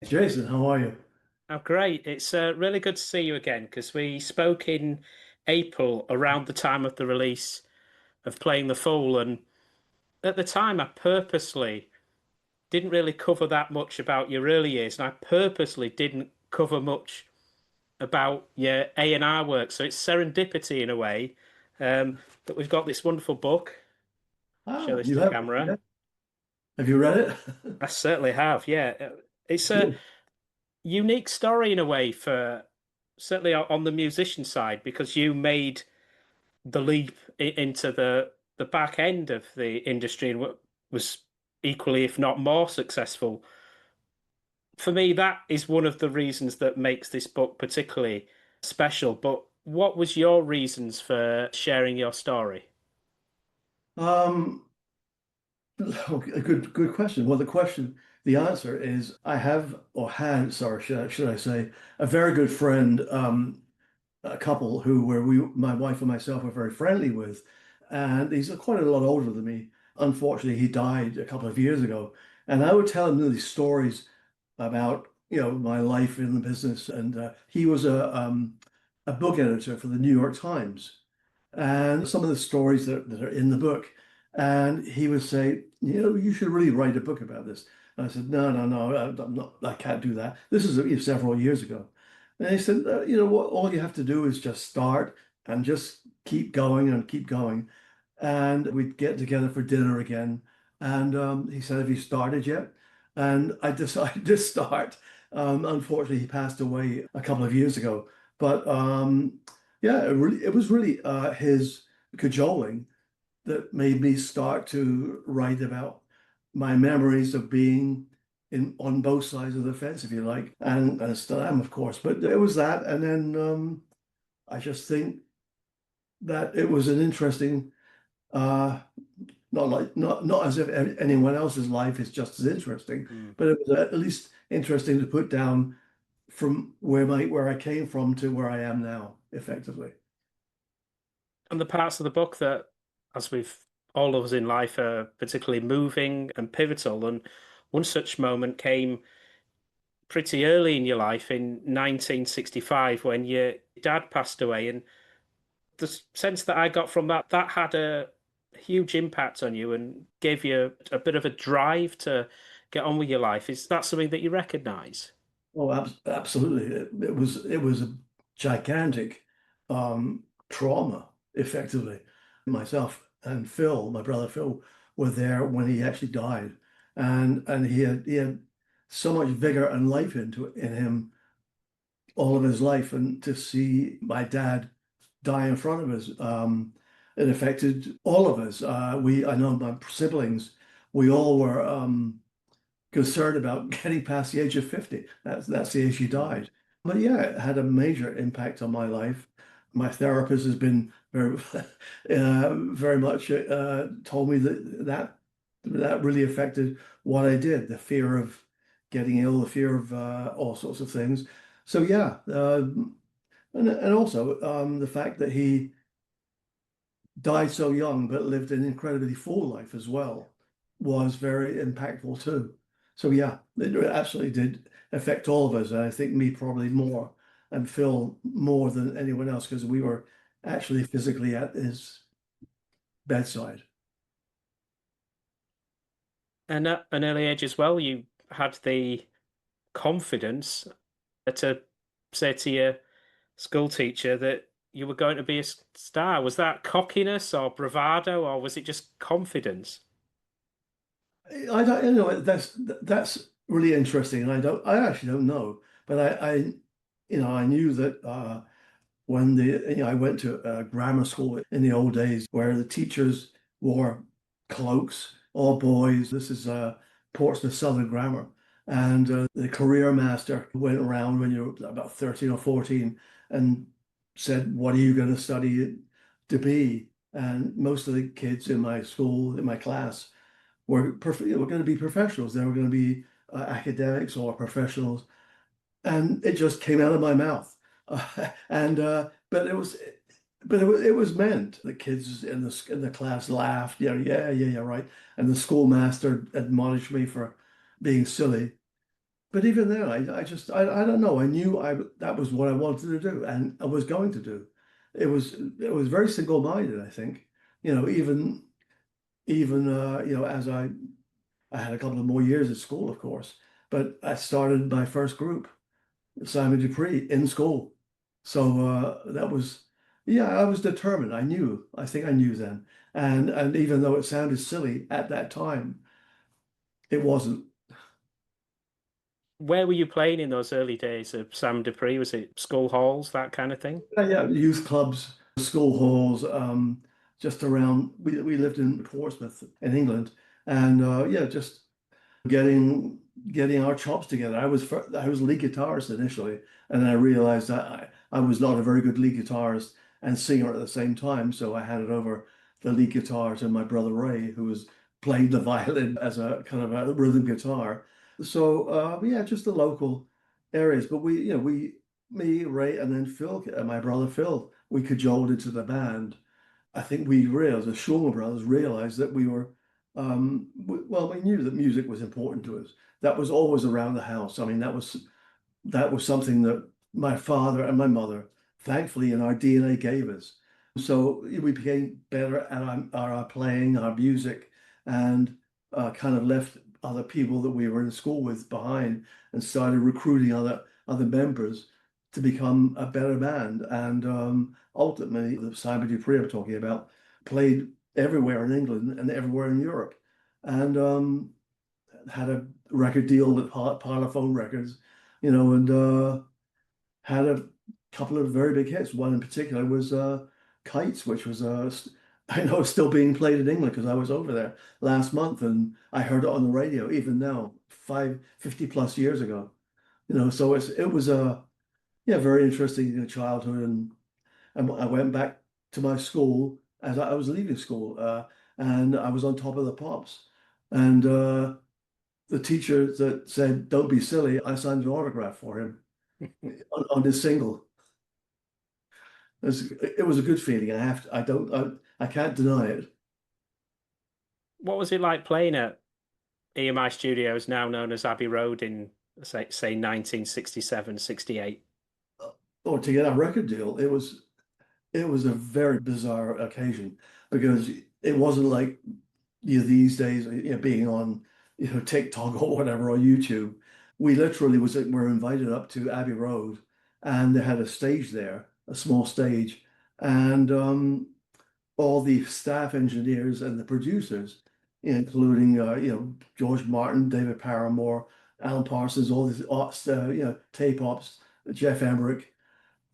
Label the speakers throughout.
Speaker 1: Jason, how are you?
Speaker 2: Oh, great. It's really good to see you again because we spoke in April around the time of the release of Playing the Fool. And at the time, I purposely didn't really cover that much about your early years. And I purposely didn't cover much about your A&R work. So it's serendipity in a way that we've got this wonderful book. Show
Speaker 1: Ah,
Speaker 2: this
Speaker 1: you
Speaker 2: to
Speaker 1: have,
Speaker 2: camera.
Speaker 1: yeah. Have you read it?
Speaker 2: I certainly have. Yeah. It's a
Speaker 1: Good.
Speaker 2: unique story in a way for certainly on the musician side because you made the leap into the back end of the industry and was equally, if not more, successful. For me, that is one of the reasons that makes this book particularly special. But what was your reasons for sharing your story?
Speaker 1: Um, a good question. Well, the answer is I have or had, sorry, should I say, a very good friend, a couple who were my wife and myself were very friendly with, and he's quite a lot older than me. Unfortunately, he died a couple of years ago, and I would tell him these stories about my life in the business, and he was a book editor for the New York Times, and some of the stories that are in the book, and he would say, you should really write a book about this. And I said, no, no, no, I'm not, I can't do that. This is several years ago. And he said, you know what, all you have to do is just start and just keep going and keep going. And we'd get together for dinner again. And he said, have you started yet? And I decided to start. Unfortunately, he passed away a couple of years ago. But yeah, it was really his cajoling that made me start to write about my memories of being in on both sides of the fence, if you like, and I still am, of course. But it was that, and then I just think that it was an interesting, uh, not as if anyone else's life is just as interesting,
Speaker 2: Mm.
Speaker 1: but it was at least interesting to put down from where I came from to where I am now, effectively.
Speaker 2: And the parts of the book that, as we've all of us in life, are particularly moving and pivotal. And one such moment came pretty early in your life in 1965 when your dad passed away. And the sense that I got from that, that had a huge impact on you and gave you a bit of a drive to get on with your life. Is that something that you recognize?
Speaker 1: Oh, absolutely. It was a gigantic trauma, effectively. Myself and Phil, my brother Phil, were there when he actually died, and he had so much vigor and life in him all of his life, and to see my dad die in front of us, it affected all of us. I know my siblings, we all were concerned about getting past the age of 50. That's the age he
Speaker 2: Mm.
Speaker 1: died. But yeah, it had a major impact on my life. My therapist has been very much told me that really affected what I did, the fear of getting ill, the fear of all sorts of things. So yeah, and also the fact that he died so young but lived an incredibly full life as well was very impactful too. So yeah, it absolutely did affect all of us. And I think me probably more and Phil more than anyone else because we were actually physically at his bedside.
Speaker 2: And at an early age as well, you had the confidence to say to your school teacher that you were going to be a star. Was that cockiness or bravado, or was it just confidence?
Speaker 1: I don't, that's really interesting. And I actually don't know, but I knew that when I went to grammar school in the old days where the teachers wore cloaks, all boys. This is Portsmouth Southern Grammar. And the career master went around when you were about 13 or 14 and said, what are you going to study to be? And most of the kids in my school, in my class, were going to be professionals. They were going to be academics or professionals, and it just came out of my mouth. And but it was meant. The kids in the class laughed. Yeah, yeah, yeah, yeah, right. And the schoolmaster admonished me for being silly. but even then, I don't know. I knew that was what I wanted to do, and I was going to do. It was very single-minded, I think. Even as I had a couple of more years at school, of course, but I started my first group, Simon Dupree, in school. So that was, yeah, I was determined. I knew. I think I knew then, and even though it sounded silly at that time, it wasn't.
Speaker 2: Where were you playing in those early days of Sam Dupree? Was it school halls, that kind of thing?
Speaker 1: Yeah, youth clubs, school halls, just around. We lived in Portsmouth in England, and yeah, just getting getting our chops together. I was lead guitarist initially, and then I realized that I was not a very good lead guitarist and singer at the same time. So I handed over the lead guitar to my brother Ray, who was playing the violin as a kind of a rhythm guitar. So yeah, just the local areas. But me, Ray, and then Phil, my brother Phil, we cajoled into the band. I think we realized, the Shulman brothers realized that we were, well, we knew that music was important to us. That was always around the house. I mean, that was something that my father and my mother, thankfully, in our DNA gave us. So we became better at our playing, our music, and kind of left other people that we were in school with behind and started recruiting other members to become a better band. And ultimately, the Simon Dupree I'm talking about played everywhere in England and everywhere in Europe, and had a record deal with Parlophone Records, and had a couple of very big hits. One in particular was Kites, which was I know it's still being played in England because I was over there last month and I heard it on the radio, even now, 50 plus years ago. So it was a yeah, very interesting childhood, and I went back to my school as I was leaving school, and I was on top of the pops, and the teacher that said, "Don't be silly," I signed an autograph for him on his single. It was a good feeling. I can't deny it.
Speaker 2: What was it like playing at EMI Studios, now known as Abbey Road, in say 1967, 68?
Speaker 1: Or to get a record deal, it was a very bizarre occasion because it wasn't like these days, being on TikTok or whatever or YouTube. We literally were invited up to Abbey Road, and they had a stage there, a small stage, and all the staff engineers and the producers, including George Martin, David Paramore, Alan Parsons, all these tape ops, Jeff Emerick.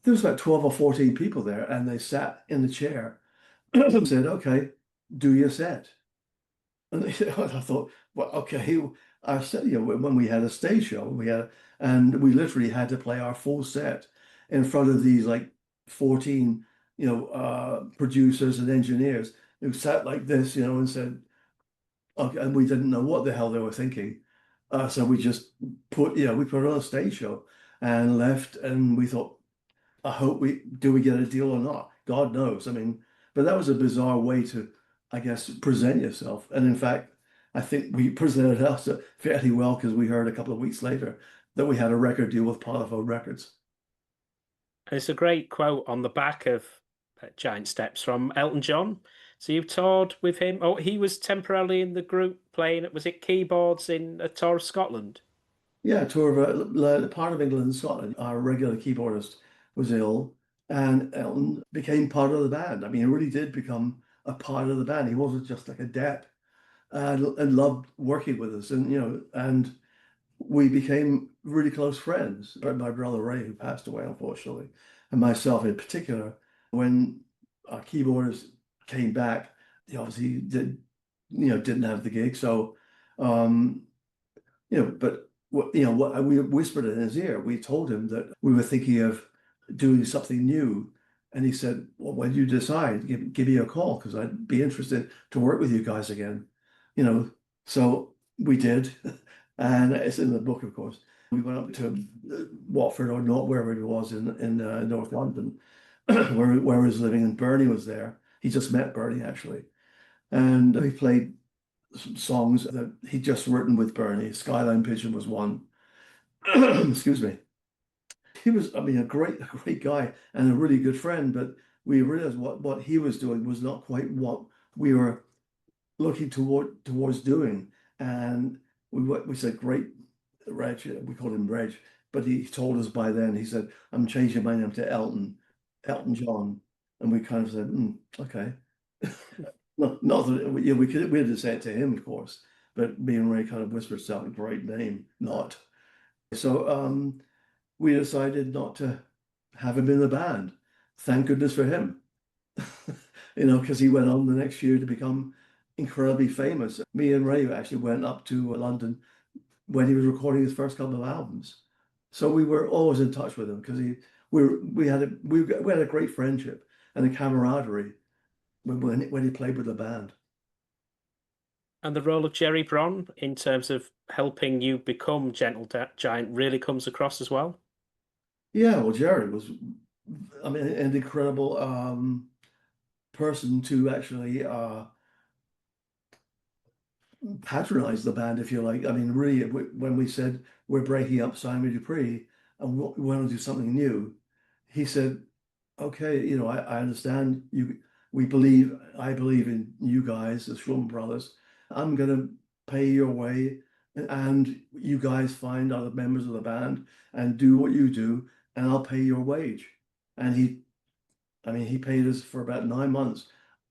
Speaker 1: There was about 12 or 14 people there, and they sat in the chair and said, "Okay, do your set." And I thought, well, okay. I said, when we had a stage show, and we literally had to play our full set in front of these like 14, producers and engineers who sat like this, and said, okay, and we didn't know what the hell they were thinking. So we just we put on a stage show and left, and we thought, I hope we get a deal or not. God knows. I mean, but that was a bizarre way to, I guess, present yourself. And in fact, I think we presented us fairly well because we heard a couple of weeks later that we had a record deal with Parlophone Records.
Speaker 2: And it's a great quote on the back of Giant Steps from Elton John. So you toured with him. Oh, he was temporarily in the group playing, was it keyboards in a tour of Scotland?
Speaker 1: Yeah, tour of part of England and Scotland. Our regular keyboardist was ill, and Elton became part of the band. I mean, he really did become a part of the band. He wasn't just like a dep, and loved working with us, and we became really close friends. But my brother Ray, who passed away unfortunately, and myself in particular, when our keyboardist came back, he obviously didn't have the gig. So, um, but what we whispered in his ear. We told him that we were thinking of doing something new, and he said, "Well, when you decide, give me a call because I'd be interested to work with you guys again." You know, so we did, and it's in the book, of course. We went up to Watford or not wherever it was in North London, where he was living, and Bernie was there. He just met Bernie actually, and he played some songs that he'd just written with Bernie. Skyline Pigeon was one. Excuse me. He was, I mean, a great guy and a really good friend, but we realized what he was doing was not quite what we were looking towards doing. And we said, great, Reg, we called him Reg, but he told us by then, he said, I'm changing my name to Elton John. And we kind of said, okay. Not that, yeah, we had to say it to him, of course, but me and Ray kind of whispered, sound great name, not. So we decided not to have him in the band. Thank goodness for him. Because he went on the next year to become incredibly famous. Me and Ray actually went up to London when he was recording his first couple of albums. So we were always in touch with him because we had a great friendship and a camaraderie when he played with the band.
Speaker 2: And the role of Gerry Bron in terms of helping you become Giant really comes across as well.
Speaker 1: Yeah, well, Jerry was, I mean, an incredible person to actually patronize the band, if you like. I mean, really, when we said we're breaking up Simon Dupree and we want to do something new, he said, "Okay, I understand you. I believe in you guys, the Shulman brothers. I'm gonna pay your way, and you guys find other members of the band and do what you do, and I'll pay your wage." And I mean, he paid us for about 9 months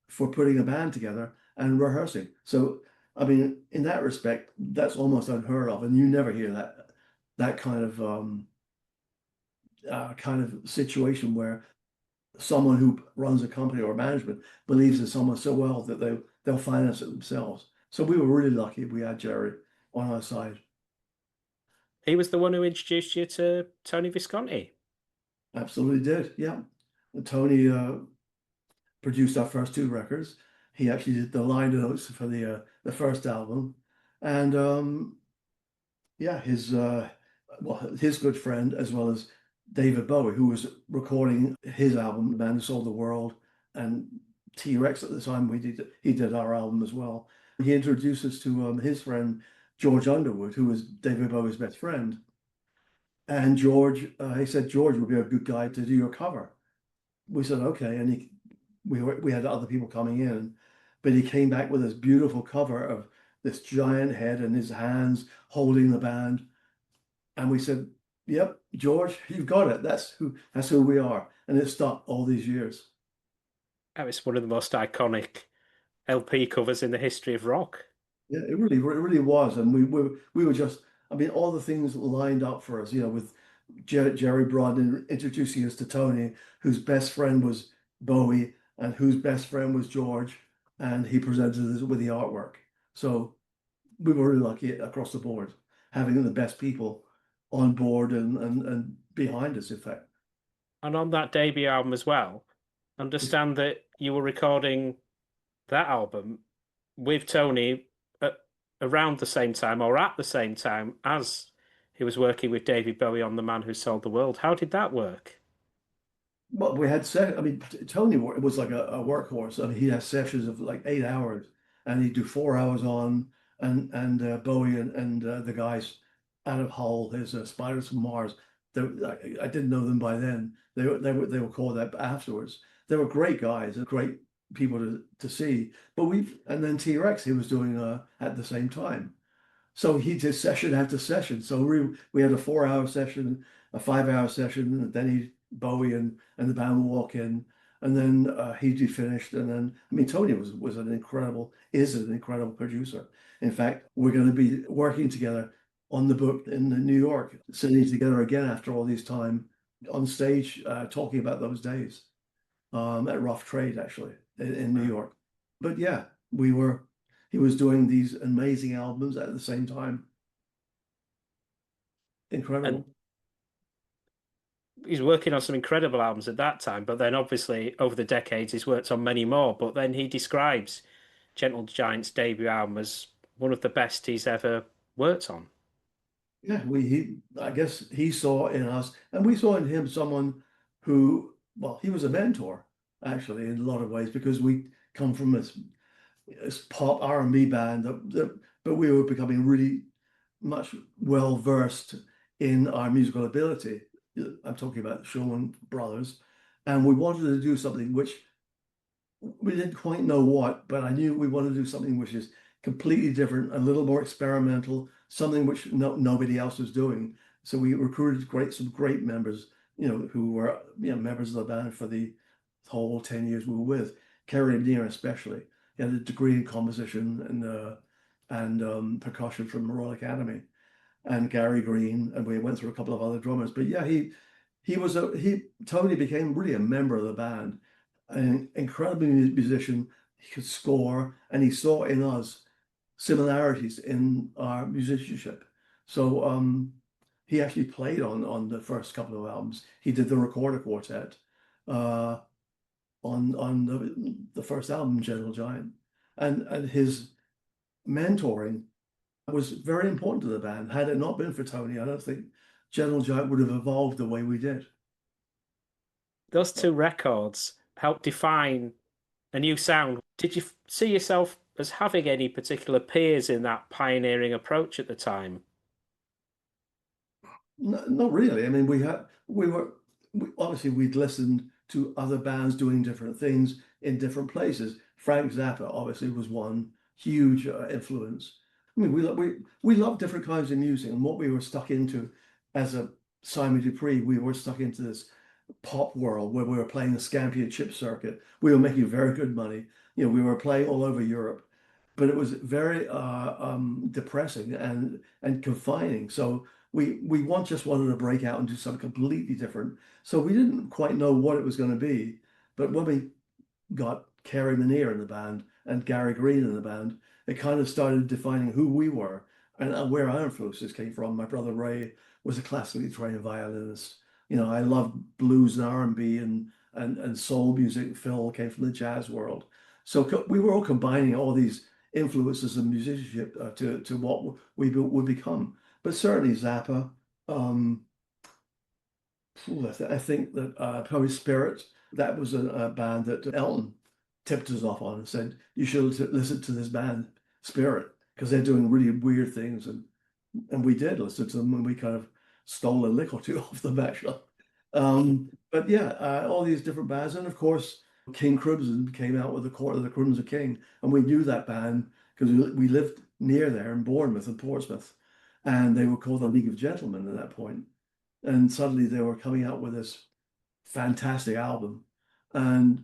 Speaker 1: for putting a band together and rehearsing. So, I mean, in that respect, that's almost unheard of, and you never hear that kind of situation where someone who runs a company or management believes in someone so well that they'll finance it themselves. So we were really lucky we had Jerry on our side.
Speaker 2: He was the one who introduced you to Tony Visconti.
Speaker 1: Absolutely did. Yeah. Tony produced our first two records. He actually did the liner notes for the first album, and yeah, his good friend as well as David Bowie, who was recording his album, The Man Who Sold the World, and T-Rex at the time. He did our album as well. He introduced us to his friend George Underwood, who was David Bowie's best friend. And he said George would be a good guy to do your cover. We said okay, and we had other people coming in, but he came back with this beautiful cover of this giant head and his hands holding the band, and we said, "Yep, George, you've got it. That's who we are," and it stuck all these years.
Speaker 2: Oh, it's one of the most iconic LP covers in the history of rock.
Speaker 1: Yeah, it really was, and we were just, I mean, all the things lined up for us, with Gerry Bron introducing us to Tony, whose best friend was Bowie, and whose best friend was George, and he presented us with the artwork. So we were really lucky across the board, having the best people on board and behind us, in fact.
Speaker 2: And on that debut album as well, understand that you were recording that album with Tony at around the same time or at the same time as he was working with David Bowie on The Man Who Sold the World. How did that work?
Speaker 1: Well, we had I mean, Tony was like a workhorse. I mean, he had sessions of like 8 hours, and he'd do 4 hours on, and Bowie and the guys out of Hull, his Spiders from Mars. I didn't know them by then. They were called that afterwards. They were great guys and great people to see. But and then T-Rex he was doing at the same time. So he did session after session. So we had a 4 hour session, a 5 hour session, and then Bowie and the band would walk in, and then he'd be finished. And then I mean Tony is an incredible producer. In fact, we're going to be working together on the book in New York, sitting together again after all this time on stage, talking about those days at Rough Trade actually in New York. But yeah, he was doing these amazing albums at the same time.
Speaker 2: And
Speaker 1: Incredible.
Speaker 2: he's working on some incredible albums at that time, but then obviously over the decades he's worked on many more. But then he describes Gentle Giant's debut album as one of the best he's ever worked on.
Speaker 1: Yeah, I guess he saw in us, and we saw in him someone who, well, he was a mentor actually in a lot of ways because we come from this pop R&B band but we were becoming really much well versed in our musical ability. I'm talking about Shulman brothers, and we wanted to do something which we didn't quite know what, but I knew we wanted to do something which is completely different, a little more experimental, something which nobody else was doing. So we recruited some great members, who were members of the band for the whole 10 years we were with. Kerry Neer especially. He had a degree in composition and percussion from the Royal Academy, and Gary Green, and we went through a couple of other drummers. But yeah, Tony became really a member of the band, an incredible musician. He could score, and he saw in us similarities in our musicianship. So he actually played on the first couple of albums. He did the recorder quartet uh, on the first album, Gentle Giant, and his mentoring was very important to the band. Had it not been for Tony, I don't think Gentle Giant would have evolved the way we did.
Speaker 2: Those two records helped define a new sound. Did you see yourself as having any particular peers in that pioneering approach at the time?
Speaker 1: No, not really. I mean, obviously we'd listened to other bands doing different things in different places. Frank Zappa obviously was one huge influence. I mean, we love different kinds of music, and what we were stuck into as a Simon Dupree, we were stuck into this pop world where we were playing the Scampi chip circuit. We were making very good money. We were playing all over Europe, but it was very depressing and confining. So we just wanted to break out and do something completely different. So we didn't quite know what it was going to be. But when we got Kerry Minnear in the band and Gary Green in the band, it kind of started defining who we were and where our influences came from. My brother Ray was a classically trained violinist. I loved blues and R&B and soul music. Phil came from the jazz world. So we were all combining all these influences and musicianship to what we would become. But certainly Zappa, um, I think that probably Spirit, that was a band that Elton tipped us off on and said, you should listen to this band, Spirit, because they're doing really weird things. And we did listen to them, and we kind of stole a lick or two off the back shop. But yeah, all these different bands. And of course, King Crimson came out with the Court of the Crimson King. And we knew that band because we lived near there in Bournemouth and Portsmouth. And they were called the League of Gentlemen at that point. And suddenly they were coming out with this fantastic album. And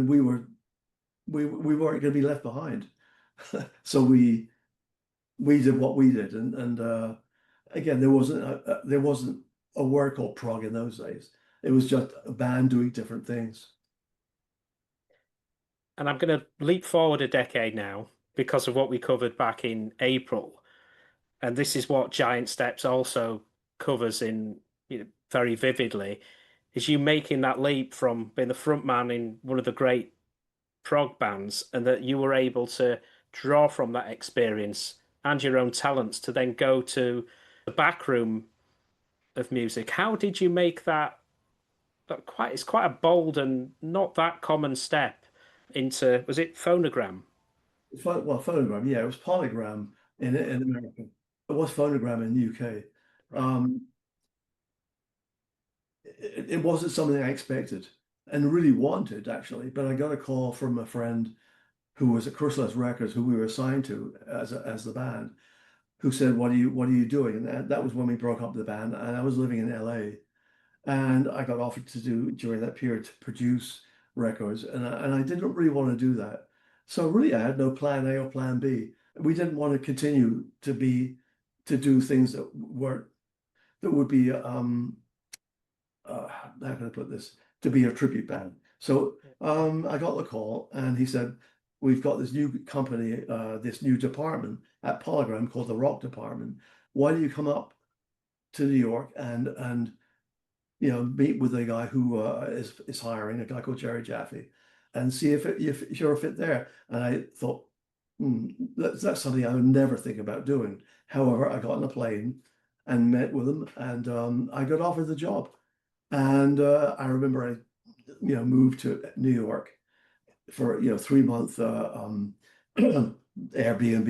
Speaker 1: we weren't going to be left behind. So we did what we did. And again, there wasn't a word called prog in those days. It was just a band doing different things.
Speaker 2: And I'm going to leap forward a decade now because of what we covered back in April. And this is what Giant Steps also covers in very vividly, is you making that leap from being the front man in one of the great prog bands, and that you were able to draw from that experience and your own talents to then go to the back room of music. How did you make it's quite a bold and not that common step into, was it phonogram?
Speaker 1: Well, phonogram, yeah, it was polygram in America. It was phonogram in the UK.
Speaker 2: Right.
Speaker 1: Um, it wasn't something I expected and really wanted actually, but I got a call from a friend who was at Chrysalis Records, who we were assigned to as the band, who said, "What are you doing?" And that was when we broke up the band, and I was living in LA, and I got offered to do during that period to produce records, and I didn't really want to do that. So really, I had no plan A or plan B. We didn't want to continue to do things that would be how can I put this, to be a tribute band. So I got the call, and he said, "We've got this new company, this new department at Polygram called the Rock Department. Why do you come up to New York and meet with a guy who is hiring, a guy called Jerry Jaffe, and see if you're a fit there?" And I thought, that's something I would never think about doing. However, I got on a plane and met with him, and I got offered the job. And I remember I, moved to New York for 3 month Airbnb.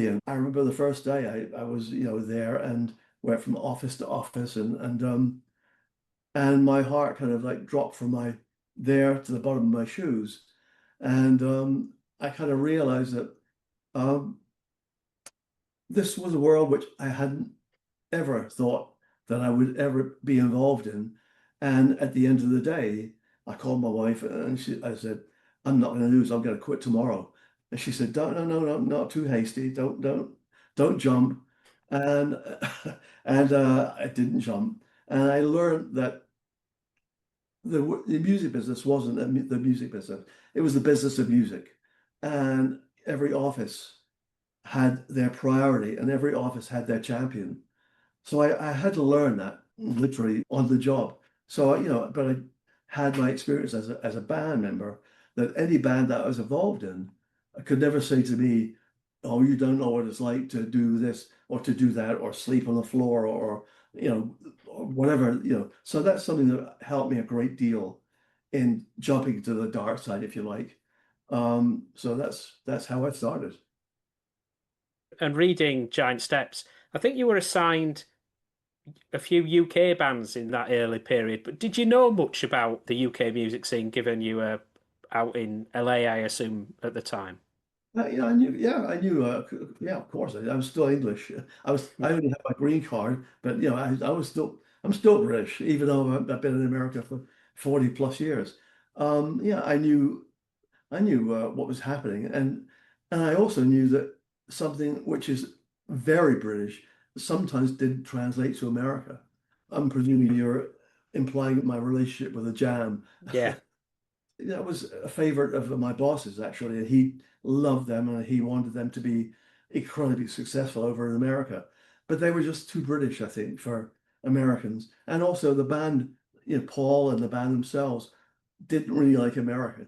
Speaker 1: And I remember the first day I was there, and went from office to office, and my heart kind of like dropped from my there to the bottom of my shoes, and I kind of realized that um, this was a world which I hadn't ever thought that I would ever be involved in. And at the end of the day, I called my wife and I said, I'm not going to lose. I'm going to quit tomorrow. And she said, don't, no, no, no, not too hasty. Don't jump. And, I didn't jump. And I learned that the music business wasn't the music business. It was the business of music. And every office had their priority and every office had their champion. So I had to learn that literally on the job. So, but I had my experience as a band member that any band that I was involved in could never say to me, oh, you don't know what it's like to do this or to do that or sleep on the floor or whatever, So that's something that helped me a great deal in jumping to the dark side, if you like. So that's how I started.
Speaker 2: And reading Giant Steps, I think you were assigned a few UK bands in that early period, but did you know much about the UK music scene given you were out in LA, I assume, at the time?
Speaker 1: I knew, yeah, I knew, yeah, of course, I was still English. I only had my green card, but I'm still British, even though I've been in America for 40 plus years. Yeah, I knew what was happening, and I also knew that something which is very British sometimes didn't translate to America. I'm presuming you're implying my relationship with the Jam.
Speaker 2: Yeah.
Speaker 1: That was a favorite of my boss's actually, and he loved them and he wanted them to be incredibly successful over in America. But they were just too British, I think, for Americans. And also the band, Paul and the band themselves didn't really like America.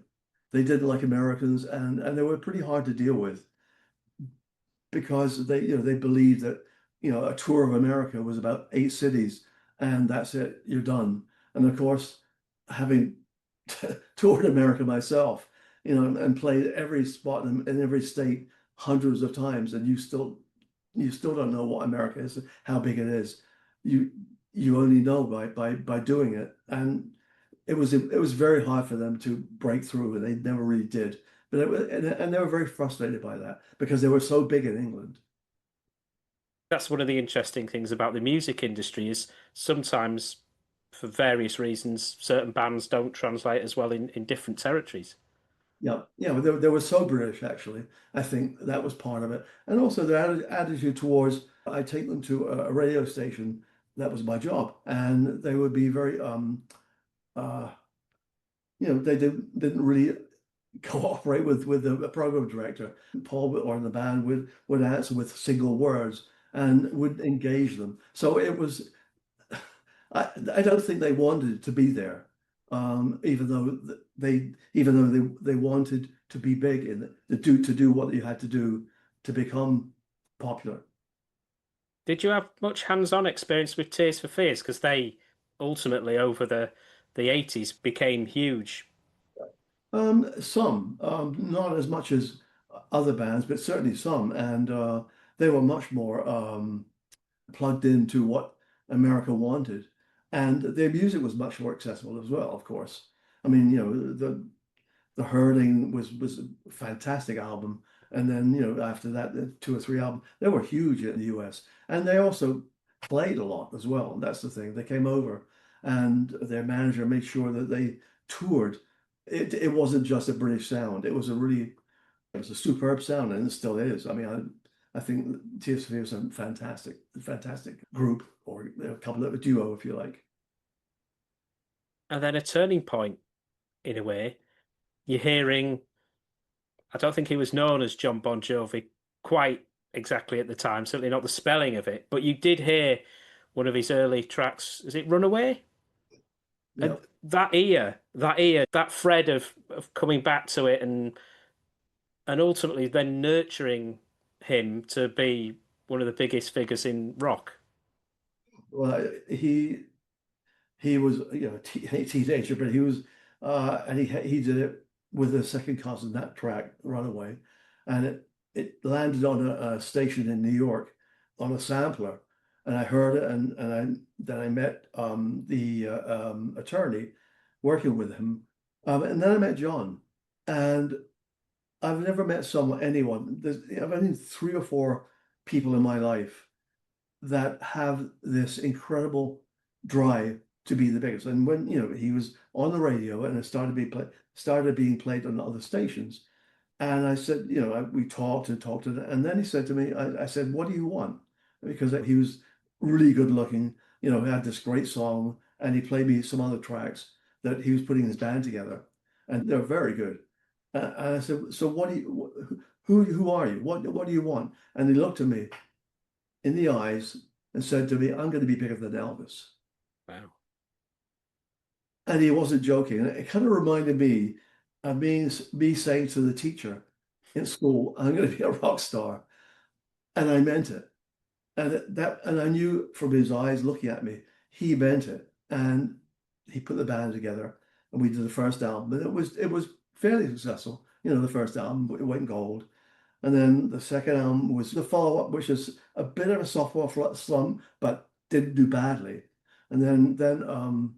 Speaker 1: They didn't like Americans and they were pretty hard to deal with because they believed that, a tour of America was about 8 cities and that's it, you're done. And of course, having toured America myself, and played every spot in every state hundreds of times, and you still don't know what America is, how big it is. You you only know by doing it, and it was very hard for them to break through, and they never really did. But and they were very frustrated by that because they were so big in England.
Speaker 2: That's one of the interesting things about the music industry is sometimes, for various reasons, certain bands don't translate as well in different territories.
Speaker 1: Yeah, yeah, but they were so British actually. I think that was part of it, and also their attitude towards. I take them to a radio station. That was my job, and they would be very uh, they didn't really cooperate with the program director. Paul or the band would answer with single words and would engage them. So it was. I don't think they wanted to be there, even though they wanted to be big in it, to do what you had to do to become popular.
Speaker 2: Did you have much hands-on experience with Tears for Fears? Because they ultimately, over the 80s, became huge.
Speaker 1: Some, not as much as other bands, but certainly some, and they were much more plugged into what America wanted, and their music was much more accessible as well. Of course, I mean, the Hurling was a fantastic album. And then, after that, the two or three albums, they were huge in the US. And they also played a lot as well. And that's the thing. They came over and their manager made sure that they toured. It wasn't just a British sound. It was a superb sound and it still is. I mean, I think TSV is a fantastic group or a couple of a duo, if you like.
Speaker 2: And then a turning point, in a way. You're hearing, I don't think he was known as Jon Bon Jovi quite exactly at the time, certainly not the spelling of it, but you did hear one of his early tracks. Is it Runaway?
Speaker 1: Yeah.
Speaker 2: And that thread of coming back to it and ultimately then nurturing him to be one of the biggest figures in rock.
Speaker 1: Well, he was, a teenager, but and he did it with a second cousin, that track, Runaway, and it landed on a station in New York on a sampler, and I heard it, and then I met the attorney working with him, and then I met John, and I've never met anyone. I've only three or four people in my life that have this incredible drive to be the biggest. And when, he was on the radio and it started being played on other stations. And I said, we talked and talked, and then he said to me, I said, "What do you want?" Because he was really good looking, he had this great song, and he played me some other tracks that he was putting his band together, and they're very good. And I said, "So what do you, who are you? What do you want?" And he looked at me in the eyes and said to me, "I'm going to be bigger than Elvis."
Speaker 2: Wow.
Speaker 1: And he wasn't joking. And it kind of reminded me of me saying to the teacher in school, "I'm going to be a rock star." And I meant it. And I knew from his eyes looking at me, he meant it. And he put the band together, and we did the first album. And it was fairly successful. The first album, it went gold. And then the second album was the follow-up, which is a bit of a sophomore slump, but didn't do badly. And then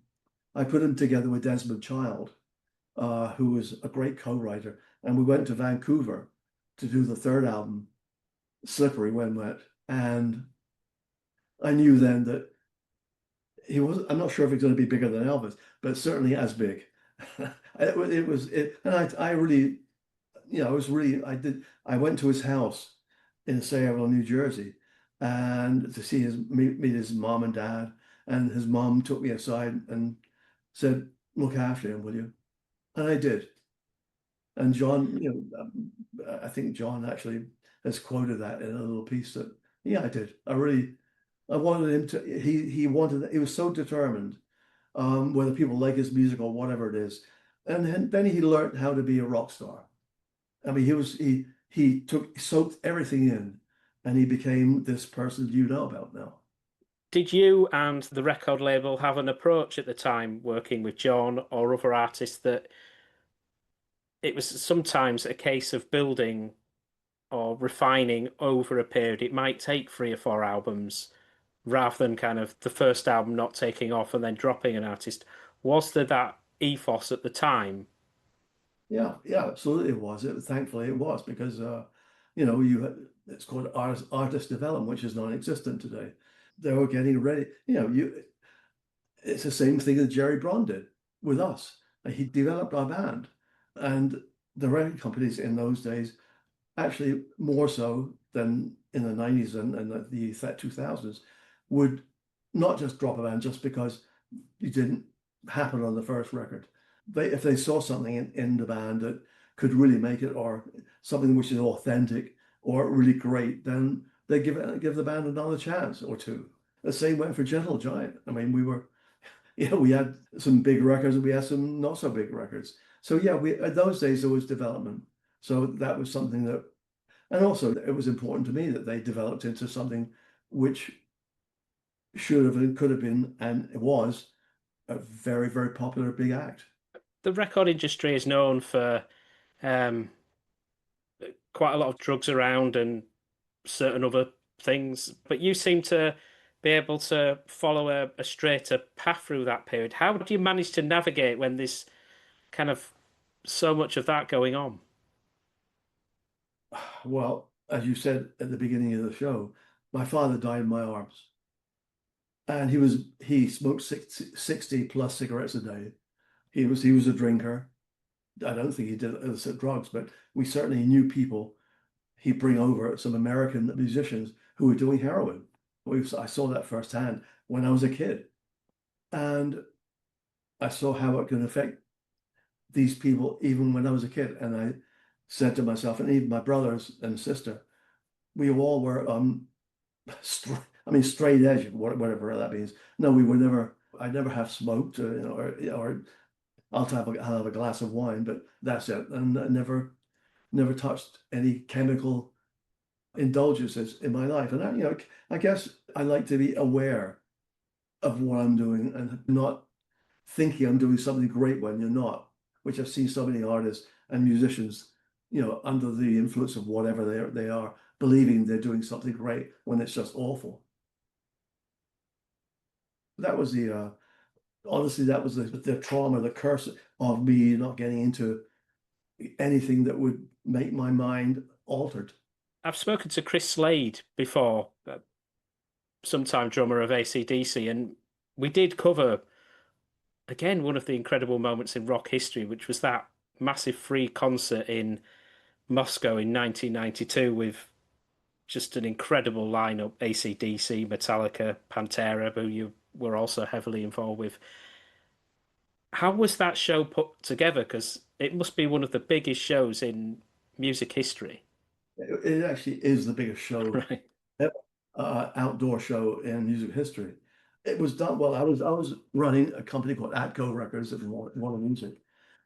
Speaker 1: I put him together with Desmond Child, who was a great co-writer, and we went to Vancouver to do the third album, Slippery When Wet, and I knew then that he was. I'm not sure if he's going to be bigger than Elvis, but certainly as big. And I really, I was really, I went to his house in Sayreville, New Jersey, and to meet his mom and dad, and his mom took me aside and said, "Look after him, will you?" And I did. And John, I think John actually has quoted that in a little piece that, yeah, I did. I wanted him to, he was so determined, whether people like his music or whatever it is. And then he learned how to be a rock star. I mean, he soaked everything in, and he became this person you know about now.
Speaker 2: Did you and the record label have an approach at the time working with John or other artists that it was sometimes a case of building or refining over a period? It might take 3 or 4 albums rather than kind of the first album not taking off and then dropping an artist. Was there that ethos at the time?
Speaker 1: Yeah, yeah, absolutely it was. Thankfully it was because it's called artist development, which is non-existent today. They were getting ready. It's the same thing that Gerry Bron did with us. He developed our band, and the record companies in those days, actually more so than in the 90s and the 2000s, would not just drop a band just because you didn't happen on the first record. If they saw something in the band that could really make it, or something which is authentic or really great, then they give the band another chance or two. The same went for Gentle Giant. I mean, we had some big records and we had some not so big records. So yeah, we in those days there was development. So that was something that, and also it was important to me that they developed into something which should have and could have been, and it was a very, very popular big act.
Speaker 2: The record industry is known for um, quite a lot of drugs around and certain other things, but you seem to be able to follow a straighter path through that period. How do you manage to navigate when there's kind of so much of that going on?
Speaker 1: Well, as you said at the beginning of the show, my father died in my arms, and he smoked 60 plus cigarettes a day. He was a drinker. I don't think he did illicit drugs, but we certainly knew people. He'd bring over some American musicians who were doing heroin. I saw that firsthand when I was a kid, and I saw how it can affect these people even when I was a kid. And I said to myself, and even my brothers and sister, we all were straight edge, whatever that means. No, we were never. I never have smoked, or I'll have a glass of wine, but that's it. And I never touched any chemical indulgences in my life. And I guess I like to be aware of what I'm doing and not thinking I'm doing something great when you're not, which I've seen so many artists and musicians, under the influence of whatever they are, believing they're doing something great when it's just awful. that was the honestly, that was the trauma, the curse of me not getting into anything that would make my mind altered.
Speaker 2: I've spoken to Chris Slade before, sometime drummer of AC/DC, and we did cover again one of the incredible moments in rock history, which was that massive free concert in Moscow in 1992 with just an incredible lineup: AC/DC, Metallica, Pantera, who you were also heavily involved with. How was that show put together? Because it must be one of the biggest shows in music history.
Speaker 1: It actually is the biggest show,
Speaker 2: Right.
Speaker 1: ever, outdoor show in music history. It was done well. I was running a company called Atco Records at Warner Music,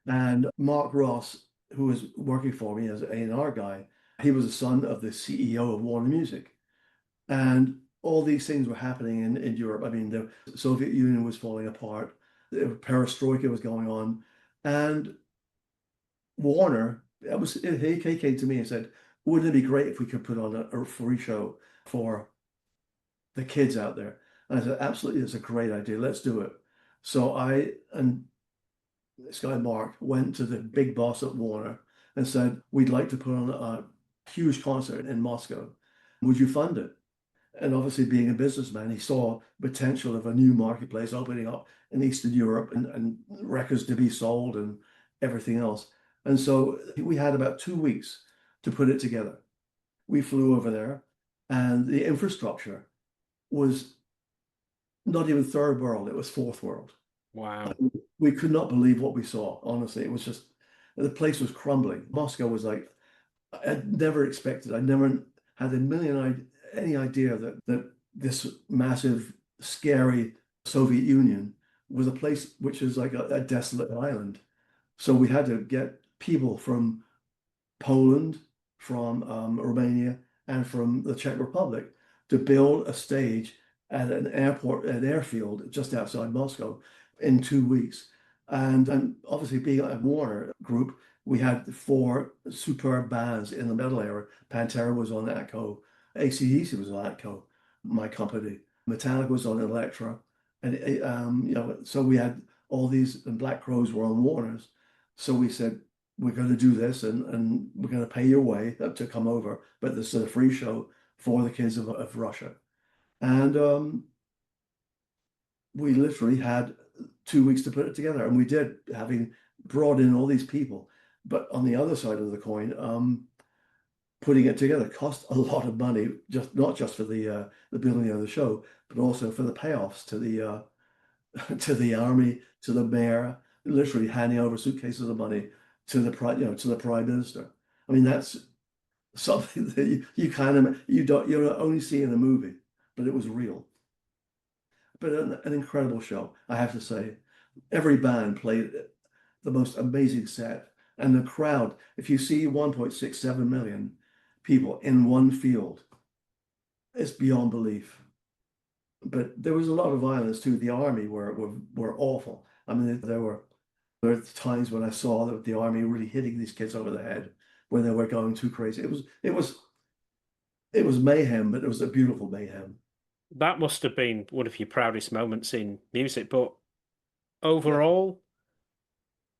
Speaker 1: and Mark Ross, who was working for me as an A&R guy, he was the son of the CEO of Warner Music, and all these things were happening in Europe. I mean, the Soviet Union was falling apart, the perestroika was going on, and Warner, he came to me and said, "Wouldn't it be great if we could put on a free show for the kids out there?" And I said, "Absolutely, it's a great idea. Let's do it." So I and this guy Mark went to the big boss at Warner and said, "We'd like to put on a huge concert in Moscow. Would you fund it?" And obviously, being a businessman, he saw potential of a new marketplace opening up in Eastern Europe and records to be sold and everything else. And so we had about 2 weeks to put it together. We flew over there, and the infrastructure was not even third world, it was fourth world.
Speaker 2: Wow.
Speaker 1: We could not believe what we saw. Honestly, it was just the place was crumbling. Moscow was like I'd never expected. I never had any idea that this massive, scary Soviet Union was a place which is like a desolate island. So we had to get people from Poland, from Romania, and from the Czech Republic to build a stage at an airport, an airfield just outside Moscow in 2 weeks. And obviously, being a Warner group, we had four superb bands in the metal era. Pantera was on Atco, AC/DC was on Atco, my company. Metallica was on Elektra, and so we had all these, and Black Crows were on Warner's. So we said, we're going to do this and we're going to pay your way to come over, but this is a free show for the kids of Russia. And we literally had 2 weeks to put it together, and we did, having brought in all these people. But on the other side of the coin, putting it together cost a lot of money, just not just for the building of the show, but also for the payoffs to the to the army, to the mayor, literally handing over suitcases of money to the to the prime minister. I mean, that's something that you kind of you only see in a movie, but it was real. But an incredible show, I have to say. Every band played the most amazing set, and the crowd. If you see 1.67 million people in one field, it's beyond belief. But there was a lot of violence too. The army were awful. I mean, there were times when I saw the army really hitting these kids over the head when they were going too crazy. It was mayhem, but it was a beautiful mayhem.
Speaker 2: That must have been one of your proudest moments in music. But
Speaker 1: Yeah.
Speaker 2: overall,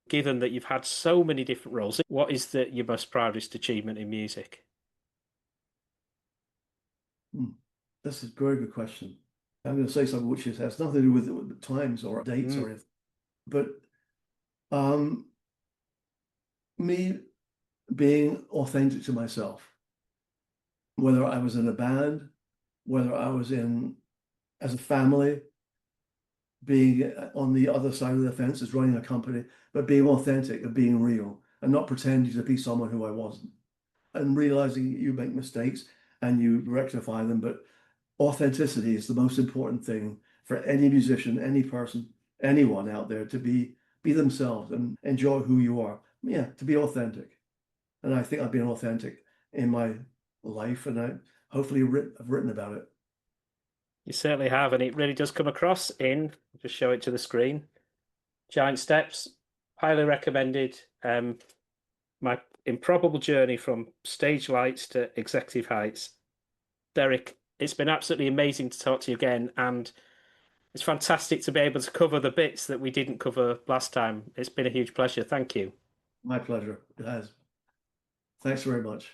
Speaker 2: given that you've had so many different roles, what is your most proudest achievement in music?
Speaker 1: Hmm. That's a very good question. I'm going to say something which has nothing to do with times or dates
Speaker 2: Mm.
Speaker 1: or anything, but um, me being authentic to myself, whether I was in a band, whether I was in as a family, being on the other side of the fence as running a company, but being authentic and being real and not pretending to be someone who I wasn't, and realizing you make mistakes and you rectify them, but authenticity is the most important thing for any musician, any person, anyone out there to be themselves and enjoy who you are. Yeah, to be authentic. And I think I've been authentic in my life, and I've written about it.
Speaker 2: You certainly have, and it really does come across in, just show it to the screen. Giant Steps, highly recommended. My improbable journey from stage lights to executive heights. Derek, it's been absolutely amazing to talk to you again, and It's fantastic to be able to cover the bits that we didn't cover last time. It's been a huge pleasure. Thank you.
Speaker 1: My pleasure. It has. Thanks very much.